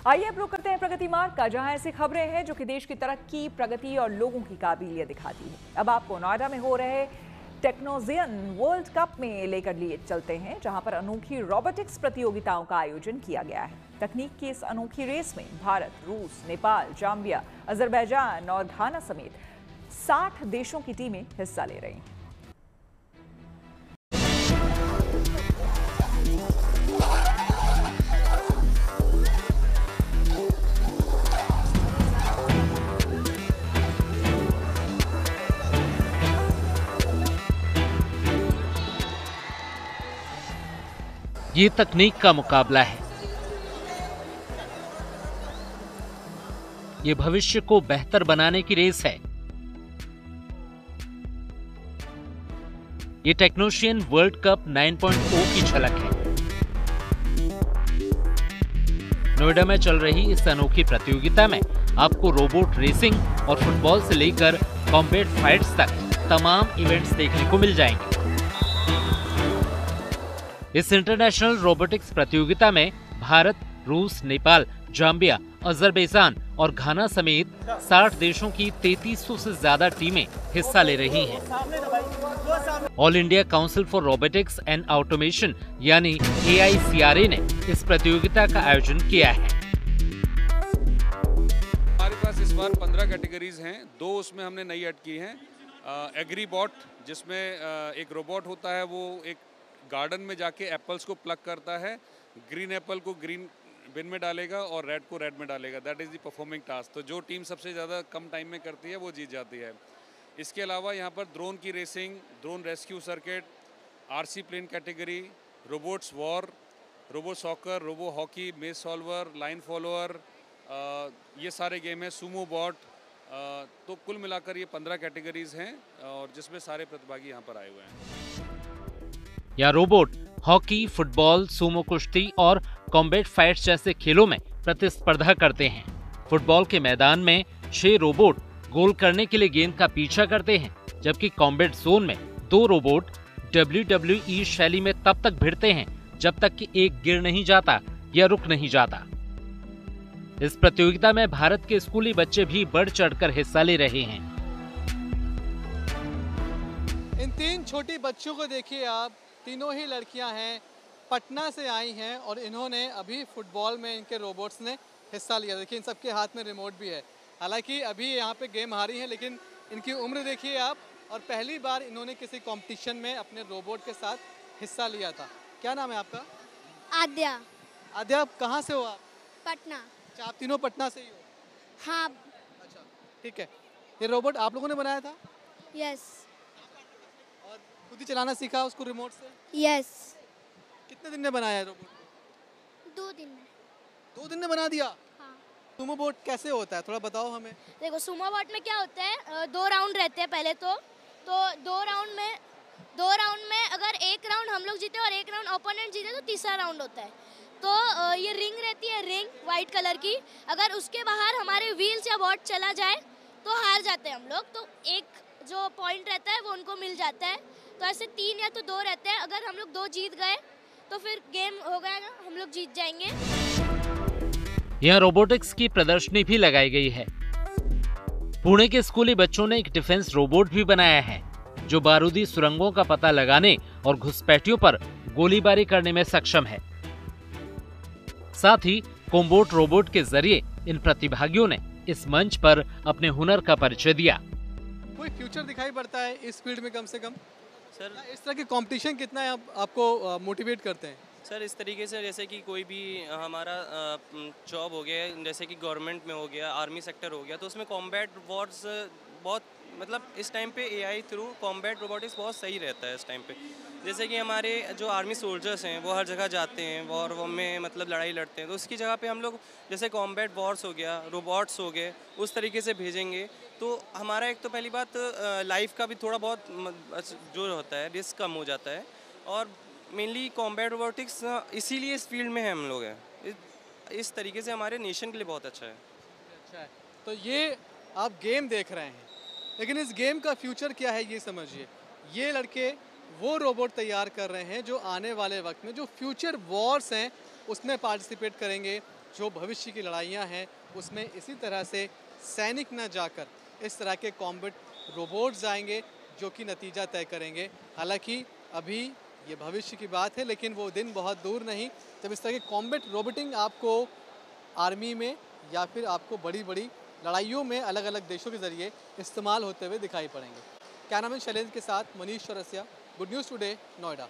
आइए अब रुक करते हैं प्रगति मार्ग का, जहां ऐसी खबरें हैं जो कि देश की तरक्की, प्रगति और लोगों की काबिलियत दिखाती है। अब आपको नोएडा में हो रहे टेक्नोजियन वर्ल्ड कप में लेकर लिए चलते हैं, जहां पर अनोखी रोबोटिक्स प्रतियोगिताओं का आयोजन किया गया है। तकनीक की इस अनोखी रेस में भारत, रूस, नेपाल, जाम्बिया, अजरबैजान और घाना समेत 60 देशों की टीमें हिस्सा ले रही हैं। ये तकनीक का मुकाबला है। ये भविष्य को बेहतर बनाने की रेस है। ये टेक्नोशियन वर्ल्ड कप 9.0 की झलक है। नोएडा में चल रही इस अनोखी प्रतियोगिता में आपको रोबोट रेसिंग और फुटबॉल से लेकर कॉम्बैट फाइट्स तक तमाम इवेंट्स देखने को मिल जाएंगे। इस इंटरनेशनल रोबोटिक्स प्रतियोगिता में भारत, रूस, नेपाल, जाम्बिया, अजरबैजान और घाना समेत 60 देशों की 3300 से ज्यादा टीमें हिस्सा ले रही हैं। All India council for robotics and automation यानी AICRA ने इस प्रतियोगिता का आयोजन किया है। हमारे पास इस बार 15 कैटेगरीज हैं, 2 उसमें हमने नई ऐड की हैं। एग्रीबॉट, जिसमें एक रोबोट होता है, वो एक गार्डन में जाके एप्पल्स को प्लक करता है, ग्रीन एप्पल को ग्रीन बिन में डालेगा और रेड को रेड में डालेगा। That is the performing task. तो जो टीम सबसे ज़्यादा कम टाइम में करती है वो जीत जाती है। इसके अलावा यहाँ पर ड्रोन की racing, drone rescue circuit, RC plane category, robots war, robo soccer, robo hockey, maze solver, line follower, ये सारे गेम हैं, सुमो बॉट। तो कुल मिलाकर ये 15 कैटेगरीज हैं और जिसमें सारे प्रतिभागी यहाँ पर आए हुए हैं। यह रोबोट हॉकी, फुटबॉल, सुमो कुश्ती और कॉम्बैट फाइट्स जैसे खेलों में प्रतिस्पर्धा करते हैं। फुटबॉल के मैदान में 6 रोबोट गोल करने के लिए गेंद का पीछा करते हैं, जबकि कॉम्बैट जोन में 2 रोबोट WWE शैली में तब तक भिड़ते हैं जब तक कि एक गिर नहीं जाता या रुक नहीं जाता। इस प्रतियोगिता में भारत के स्कूली बच्चे भी बढ़ चढ़कर हिस्सा ले रहे हैं। इन 3 छोटी बच्चों को देखिए आप, तीनों ही लड़कियां हैं, पटना से आई हैं और इन्होंने अभी फुटबॉल में इनके रोबोट्स ने हिस्सा लिया। देखिए इन सबके हाथ में रिमोट भी है। हालांकि अभी यहाँ पे गेम हारी है, लेकिन इनकी उम्र देखिए आप, और पहली बार इन्होंने किसी कंपटीशन में अपने रोबोट के साथ हिस्सा लिया था। क्या नाम है आपका? आद्या। आद्या, आप कहाँ से हो आप? पटना। अच्छा, आप तीनों पटना से ही हो? हाँ। अच्छा, ठीक है। ये रोबोट आप लोगों ने बनाया था? यस। और खुद ही चलाना सीखा उसको रिमोट से? यस। कितने दिन में बनाया है रोबोट? 2 दिन में। 2 दिन में बना दिया? हाँ। सुमो बोट कैसे होता है, थोड़ा बताओ हमें। देखो, सुमो बोट में क्या होता है, 2 राउंड रहते हैं पहले तो 2 राउंड में अगर एक राउंड हम लोग जीते और एक राउंड ओपोनेंट जीते तो तीसरा राउंड होता है। तो ये रिंग रहती है, रिंग वाइट कलर की। अगर उसके बाहर हमारे व्हील्स या बोट चला जाए तो हार जाते हैं हम लोग। तो एक जो पॉइंट रहता है वो उनको मिल जाता है। तो ऐसे 3 या तो 2 रहते हैं। अगर हम लोग 2 जीत गए तो फिर गेम हो गया, हम लोग जीत जाएंगे। यहाँ रोबोटिक्स की प्रदर्शनी भी लगाई गई है। पुणे के स्कूली बच्चों ने एक डिफेंस रोबोट भी बनाया है, जो बारूदी सुरंगों का पता लगाने और घुसपैठियों पर गोलीबारी करने में सक्षम है। साथ ही कॉम्बैट रोबोट के जरिए इन प्रतिभागियों ने इस मंच पर अपने हुनर का परिचय दिया। कोई फ्यूचर दिखाई पड़ता है इस फील्ड में? कम से कम सर, इस तरह के कंपटीशन कितना है आपको मोटिवेट करते हैं? सर इस तरीके से, जैसे कि कोई भी हमारा जॉब हो गया, जैसे कि गवर्नमेंट में हो गया, आर्मी सेक्टर हो गया, तो उसमें कॉम्बैट वॉर्स बहुत, मतलब इस टाइम पे AI थ्रू कॉम्बैट रोबोटिक्स बहुत सही रहता है इस टाइम पे। जैसे कि हमारे जो आर्मी सोल्जर्स हैं वो हर जगह जाते हैं और वो में मतलब लड़ाई लड़ते हैं, तो उसकी जगह पे हम लोग जैसे कॉम्बैट वॉर्स हो गया, रोबोट्स हो गए, उस तरीके से भेजेंगे। तो हमारा एक तो पहली बात लाइफ का भी थोड़ा बहुत जो होता है रिस्क कम हो जाता है, और मेनली कॉम्बैट रोबोटिक्स इसीलिए इस फील्ड में है हम लोग हैं। इस तरीके से हमारे नेशन के लिए बहुत अच्छा है। अच्छा है। तो ये आप गेम देख रहे हैं, लेकिन इस गेम का फ्यूचर क्या है ये समझिए। ये लड़के वो रोबोट तैयार कर रहे हैं जो आने वाले वक्त में जो फ्यूचर वॉर्स हैं उसमें पार्टिसिपेट करेंगे, जो भविष्य की लड़ाइयाँ हैं उसमें इसी तरह से सैनिक न जाकर इस तरह के कॉम्बैट रोबोट्स आएंगे जो कि नतीजा तय करेंगे। हालांकि अभी ये भविष्य की बात है, लेकिन वो दिन बहुत दूर नहीं जब इस तरह के कॉम्बैट रोबोटिंग आपको आर्मी में या फिर आपको बड़ी बड़ी लड़ाइयों में अलग अलग देशों के ज़रिए इस्तेमाल होते हुए दिखाई पड़ेंगे। कैमरामैन शैलेंद्र के साथ Manish Chaurasia, good news today, Noida.